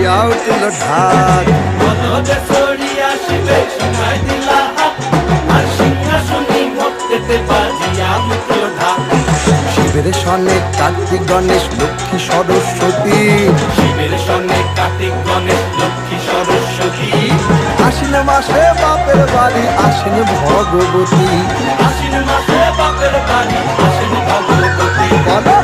নাও তুলো ঢাক। শিবের সনে কার্তিক গণেশ লক্ষ্মী সরস্বতী, শিবের সঙ্গে কার্তিক গণেশ লক্ষ্মী সরস্বতী। আশ্বিন মাসে বাপের বাড়ি আসেন ভগবতী। আশ্বিন মাসে বাপের বাড়ি আসেন ভগবতী। বলো